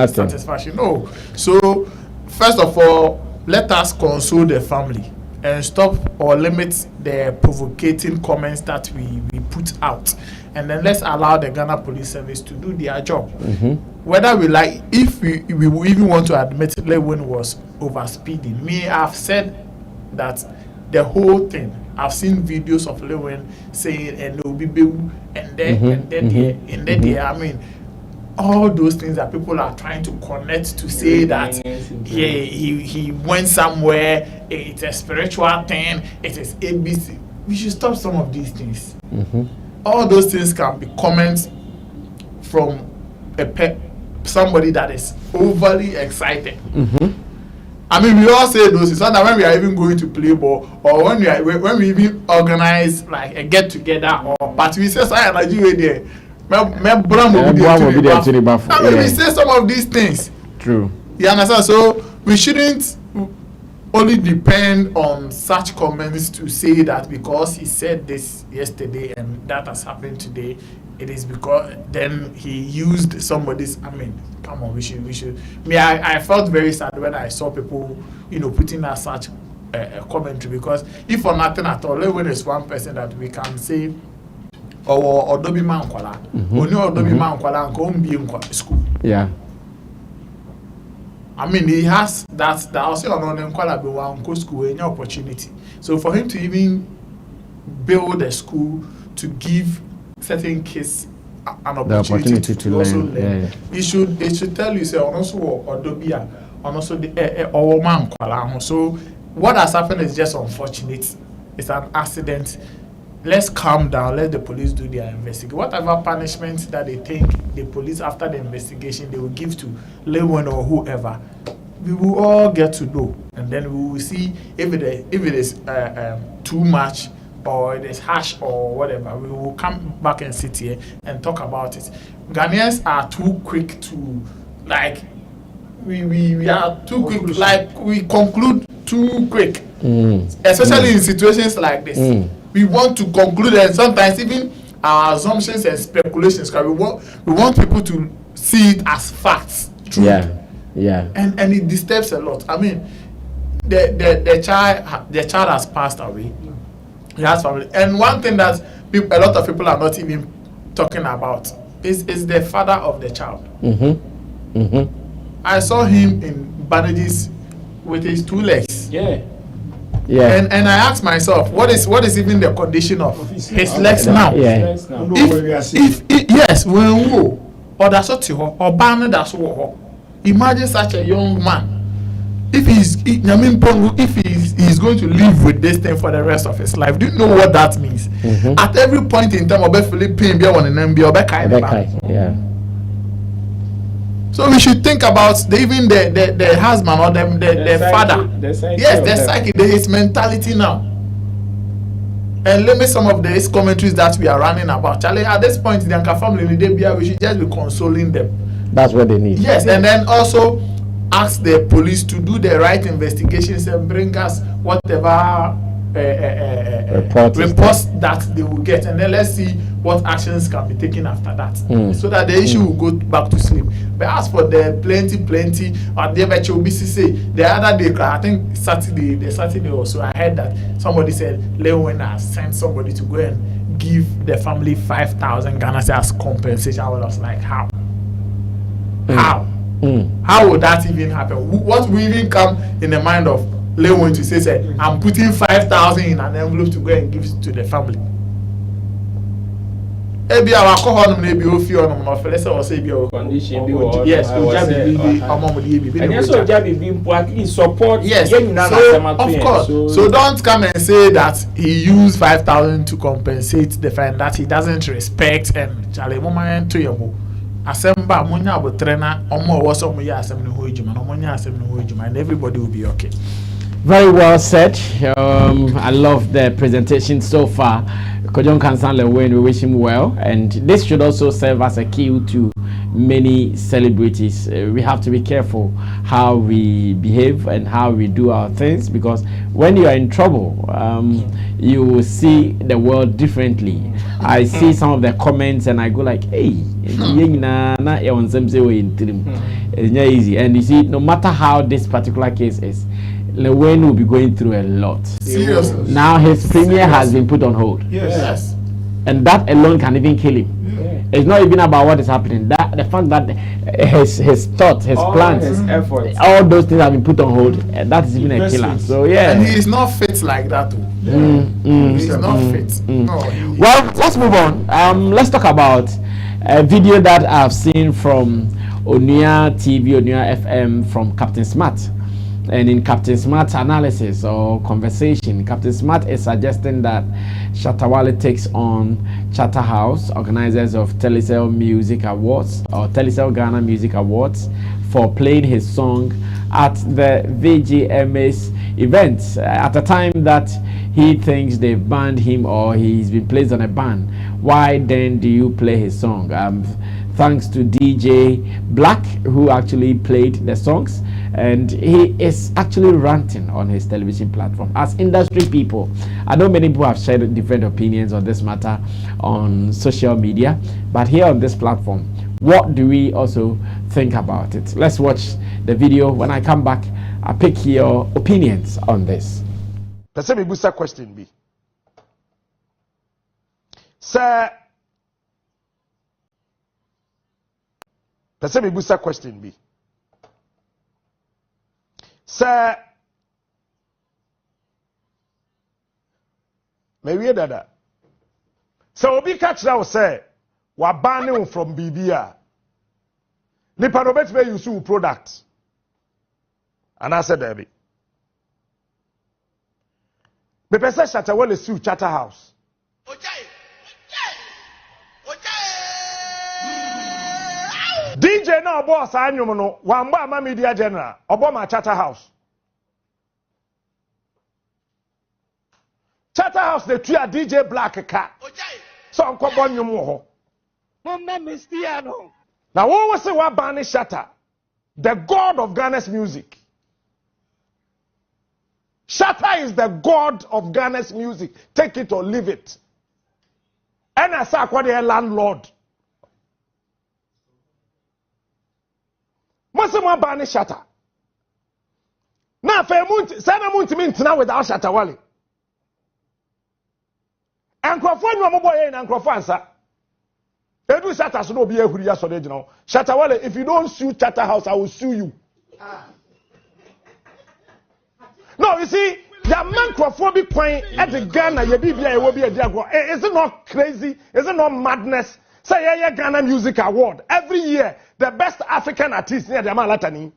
satisfaction? No. So first of all, let us console the family and stop or limit the provocating comments that we put out, and then let's allow the Ghana Police Service to do their job. Whether we like, if we even want to admit Lil Win was overspeeding, I've said that the whole thing. I've seen videos of Lil Win saying and there will be and then all those things that people are trying to connect to say that he went somewhere, it's a spiritual thing, it is ABC. We should stop some of these things. All those things can be comments from somebody that is overly excited. We all say those. It's not that when we are even going to play ball or when we even organize like a get together or party, we say sorry, Nigeria there. We say some of these things. True. You understand? So we shouldn't only depend on such comments to say that because he said this yesterday and that has happened today, it is because then he used somebody's. Come on, we should. I felt very sad when I saw people, putting out such commentary, because if for nothing at all, Lil Win is one person that we can say, or Odobi Mankwala, only Odobi Mankwala and come be in school. Yeah. He has that also on Nkwala be one school any opportunity. So for him to even build a school to give certain kids an opportunity to also learn. It should tell you say also Odobia and also the man Kwala. So what has happened is just unfortunate. It's an accident. Let's calm down. Let the police do their investigation. Whatever punishment that they think the police after the investigation they will give to Lil Win or whoever, we will all get to know, and then we will see if it is too much or it is harsh or whatever. We will come back and sit here and talk about it. Ghanaians are too quick to we are too quick, we conclude too quick, especially in situations like this. We want to conclude, and sometimes even our assumptions and speculations, because we want people to see it as facts. True. Yeah. And it disturbs a lot. The child has passed away. He has family. And one thing that a lot of people are not even talking about is the father of the child. I saw him in bandages with his 2 legs. Yeah. And I asked myself, what is even the condition of his legs now? Yeah. Yes, when or that's what you or ban that's what. Imagine such a young man. If he's going to live with this thing for the rest of his life, do you know what that means? At every point in time, Yeah. So we should think about even the husband or the father. The psyche. Yes, the psyche, his mentality now. And limit some of these commentaries that we are running about. Charlie, at this point, the Anka family, we should just be consoling them. That's what they need. Yes, and then also ask the police to do the right investigations and bring us whatever reports that they will get, and then let's see what actions can be taken after that, so that the issue will go back to sleep. But as for the plenty, or the virtual BCC, the other day, I think Saturday also, I heard that somebody said Lil Win has sent somebody to go and give the family 5,000 Ghana cedis as compensation. I was like, how? How? How would that even happen? What will even come in the mind of Lil Win to say, I'm putting 5,000 in an envelope to go and give it to the family? Maybe our cohort maybe o fi on no let's say be condition be yes and yes so jabi be at least support yes so, of course so don't come and say that he used 5,000 to compensate the fact that he doesn't respect and chale moment to yebo asemba munya abotrena omo wo so mo ya asem ne ho ejuma no munya asem ne ho ejuma and everybody will be okay. Very well said. I love the presentation so far. Nkansah Lil Win, we wish him well, and this should also serve as a cue to many celebrities. We have to be careful how we behave and how we do our things, because when you are in trouble, you will see the world differently. I see some of the comments and I go like, hey, it's not easy. And you see, no matter how this particular case is, Lil Win will be going through a lot. Seriously. Now his premiere has been put on hold. Yes. And that alone can even kill him. Yeah. It's not even about what is happening. That the fact that his thoughts, his plans, his efforts, all those things have been put on hold. That is even a killer. So yeah. And he is not fit like that too. He's not fit. No. Well, let's move on. Let's talk about a video that I've seen from Onia TV, Onia FM, from Captain Smart. And in Captain Smart's analysis or conversation, Captain Smart is suggesting that Shatta takes on Shatta House, organizers of Telecel Music Awards or Telecel Ghana Music Awards, for playing his song at the TGMA's event at a time that he thinks they've banned him or he's been placed on a ban. Why then do you play his song? Thanks to DJ Black, who actually played the songs, and he is actually ranting on his television platform. As industry people, I know many people have shared different opinions on this matter on social media, but here on this platform, what do we also think about it? Let's watch the video. When I come back, I'll pick your opinions on this. Person me busa question be. Sir, person me busa question be. Sir, me we dada. So obi catch now say wa banning from BBA. Nipa no bet me use product. And I said Debbie. Me pese Shatta Wale sue Shatta House. DJ na obo asa anyum no wamba ama media general obo ma Shatta House. Shatta House the two DJ Black car. So onko bo nyum wo ho. Mama Mistiano. Now what was say wa ban Shatta? The god of Ghana's music. Shatta is the god of Ghana's music. Take it or leave it. And I say what the landlord. Must one ban Shatta. Now for month, send a month now without Shatta Wale. And Crawford no boy and Crawford answer. Edu Shatta so no be a huriya so dey now. Shatta Wale, if you don't sue Shatta House, I will sue you. No, you see, the man Crawford point at the Ghana, your BBI will be a diagram. Is it not crazy? Is it not madness? Say, yeah, Ghana Music Award. Every year, the best African artist near the Malatani.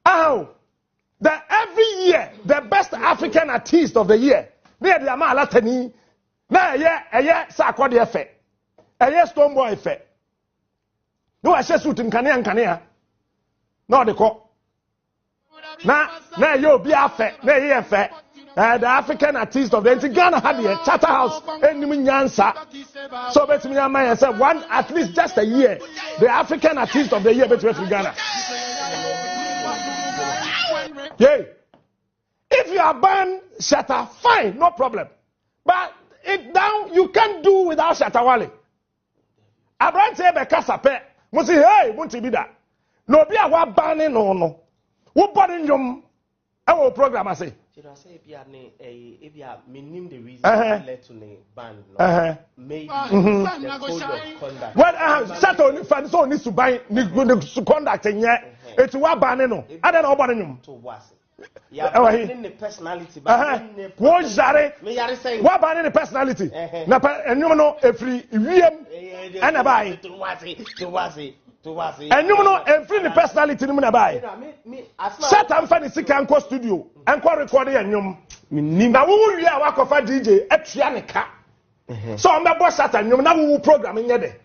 Oh, every year, the best African artist of the year near the Malatani. Now, yeah, Sakwadi effect. Stone Boy effect. No, I said suit in Kania. No, the call. Now, you'll be a fair. The African artist of the Ghana had the Shatta House in Nkansah. So, bet me, I said one at least just a year. The African artist of the year between Ghana. Yay. If you are banned Shatta, fine, no problem. But it down. You can't do without Shatta Wale. Abraham say be kasape. Mo say hey, mo ti bi da. No bi a wa ban no. Wo body nyom. E wo program ase. I say if you meaning the reason led to the ban. Maybe the code of conduct. Well, Shatta only fan so needs to buy the conduct in here. It's wa ban no. I don't know body nyom. To was. Yeah, in the personality, but what jare? What ban the personality? Na and you know every wiem and a buy. To was it. And you know every the personality no na buy. Shatta am fan the Kanko studio and ko record and nyom. Na wo wi a wa kofa DJ atua ne ka. So am be boss Shatta nyom na wo program in there.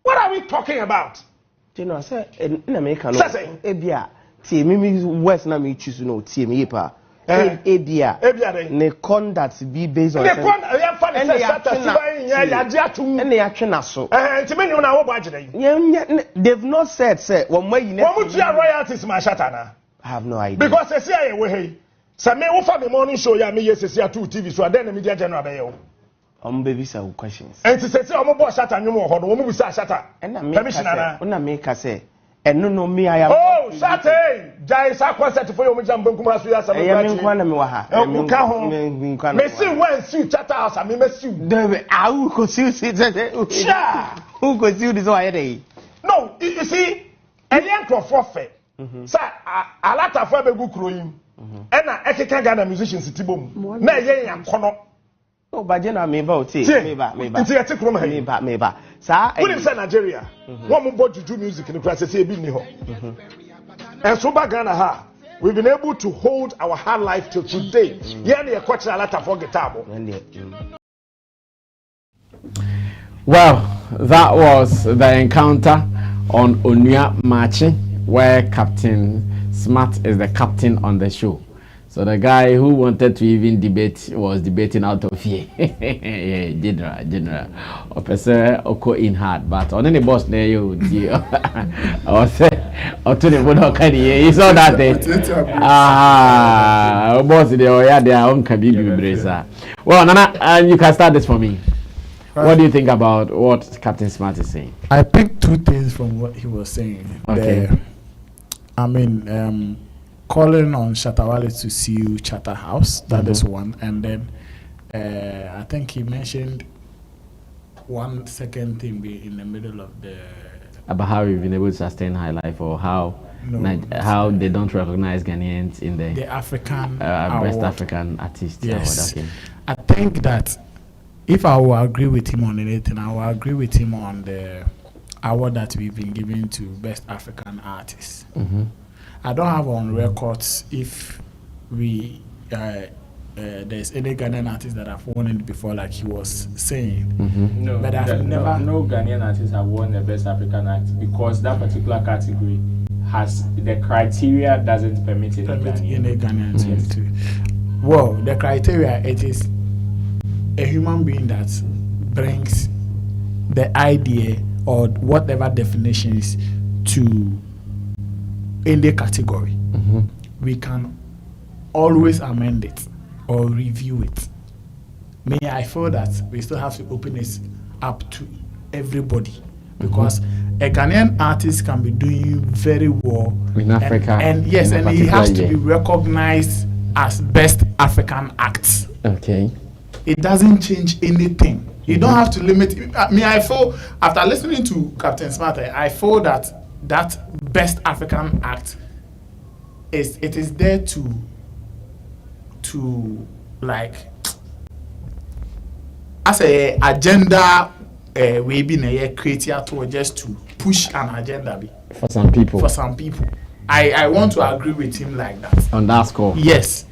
What are we talking about? You know, say in America no. Ebia tie me West na me choose no tie me pa. Ebia ne conduct be based on the conduct ya fa ne Shatta siban ya je atum and ya twe na so ntime ni na wo ba agire they've not said say one way you know what you royalties ma Shatta na I have no idea because say say we hey say me wo fa me morning show ya me yes say 2 TV so then media general be yo baby say questions and say omo bo Shatta nyum ho no omo bi say Shatta permission na una make say and no me I am oh Shatta jai sa concert for you me jam bankum aso ya sam me nkwa na me wa ha me ka ho me see when see Shatta house me see David I will go see who go see this why dey no you see alien crofo say alata fo be gu kuro yim e na ekeka Ghana musicians tibom na ye yakono oh baje na me ba oti me ba nti ete kuro ma me ba sa we say Nigeria one mo bo juju music ni class say e bi ni ho and so ba Ghana ha we've been able to hold our hard life till today here na e kwachi alata for guitar bo. Well, that was the encounter on Onua Machi, where Captain Smart is the captain on the show. So the guy who wanted to even debate was debating out of fear. Yeah, general. Officer Oko in hard, but on any boss there you I say or to the one you saw that day. Boss their own Kabibi bracer. Well, Nana, and you can start this for me. What do you think about what Captain Smart is saying? I picked two things from what he was saying. Okay. Calling on Shatta Wale to sue Shatta House. That is one. And then I think he mentioned one second thing in the middle of the... About how we've been able to sustain high life, or how they don't recognize Ghanaians in the African best African artist. Yes. Okay. I think that if I will agree with him on anything, I will agree with him on the award that we've been giving to Best African Artist. I don't have on records if we there's any Ghanaian artist that have won it before, like he was saying. No, but I've never. No Ghanaian artists have won the Best African Act because that particular category has the criteria doesn't permit it. Any Ghanaian team too. Well, the criteria, it is a human being that brings the idea or whatever definitions to any category. We can always amend it or review it. I feel that we still have to open it up to everybody, because a Ghanaian artist can be doing very well in Africa, and yes, and he has to be recognized as Best African Act. Okay. It doesn't change anything. You don't have to limit. I feel after listening to Captain Smart, I feel that Best African Act is there to like as a agenda we been a creator to just to push an agenda for some people. I want to agree with him like that. On that score. Yes.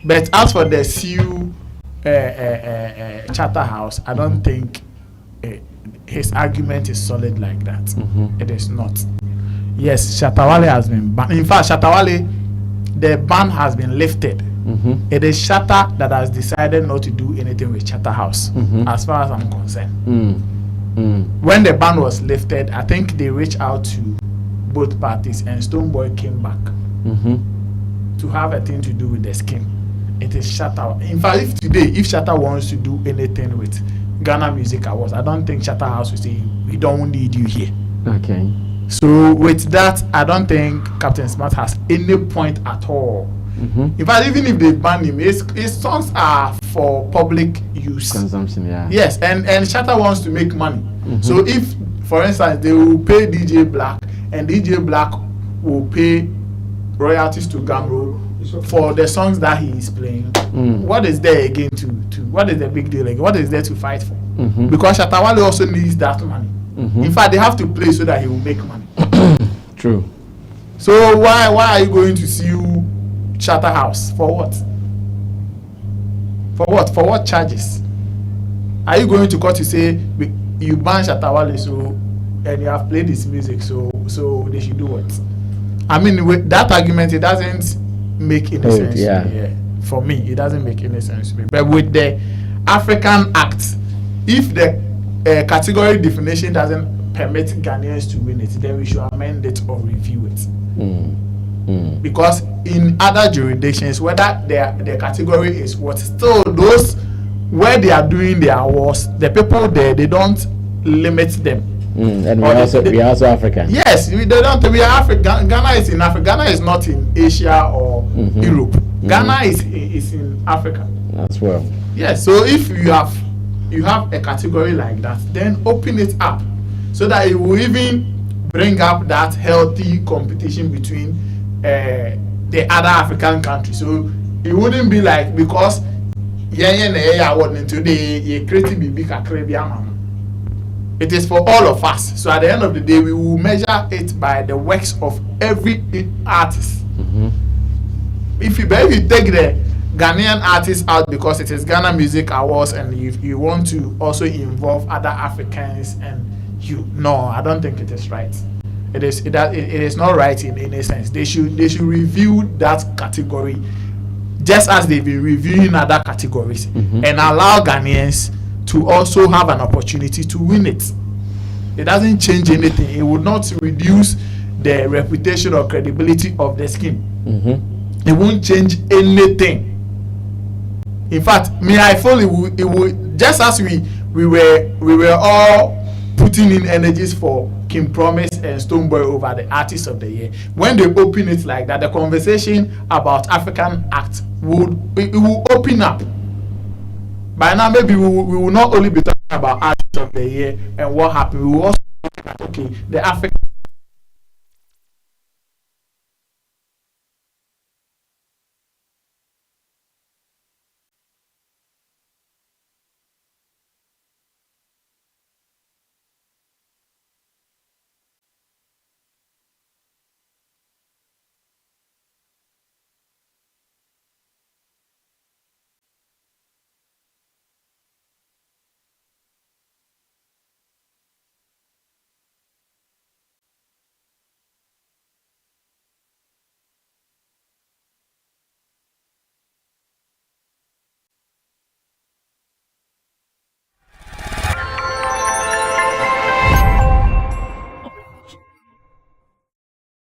But as for the CU Shatta House, I don't think his argument is solid like that. It is not. Yes, Shatta Wale has been banned. In fact, Shatta Wale, the ban has been lifted. It is Shatta that has decided not to do anything with Shatta House, as far as I'm concerned. When the ban was lifted, I think they reached out to both parties, and Stonebwoy came back to have a thing to do with the scheme. it is Shatta. In fact, if Shatta wants to do anything with Ghana Music Awards, I don't think Shatta House will say we don't need you here. Okay. So with that, I don't think Captain Smart has any point at all. In fact, even if they ban him, his songs are for public use. Consumption, yeah. Yes, and Shatta wants to make money. So if, for instance, they will pay DJ Black, and DJ Black will pay royalties to Gamro for the songs that he is playing, what is there again to what is the big deal again? What is there to fight for? Because Shatta Wale also needs that money. In fact, they have to play so that he will make money. True. So why are you going to sue Shatta House for what? For what? For what charges? Are you going to court to say you ban Shatta Wale and you have played his music, so they should do what? I mean, with that argument, it doesn't make any sense. Yeah. For me, it doesn't make any sense to me. But with the African Act, if the category definition doesn't permit Ghanaians to win it, then we should amend it or review it. Because in other jurisdictions, whether the category is what, still those where they are doing their awards, the people there, they don't limit them. And we are also African. Yes, they don't. We are African. Ghana is in Africa. Ghana is not in Asia or Europe. Ghana is in Africa. As well. Yes. So if you have a category like that, then open it up so that it will even bring up that healthy competition between the other African countries. So it wouldn't be like because it is for all of us. So at the end of the day, we will measure it by the works of every artist. If you take the Ghanaian artists out because it is Ghana Music Awards, and if you want to also involve other Africans, and no, I don't think it is right. It is not right in any sense. They should review that category just as they've been reviewing other categories, and allow Ghanaians to also have an opportunity to win it. It doesn't change anything. It would not reduce the reputation or credibility of the scheme. It won't change anything. In fact, I feel it would just as we were all putting in energies for King Promise and Stonebwoy over the Artist of the Year. When they open it like that, the conversation about African Act will open up. By now, maybe we will not only be talking about Artist of the Year and what happened. We will also talk about the African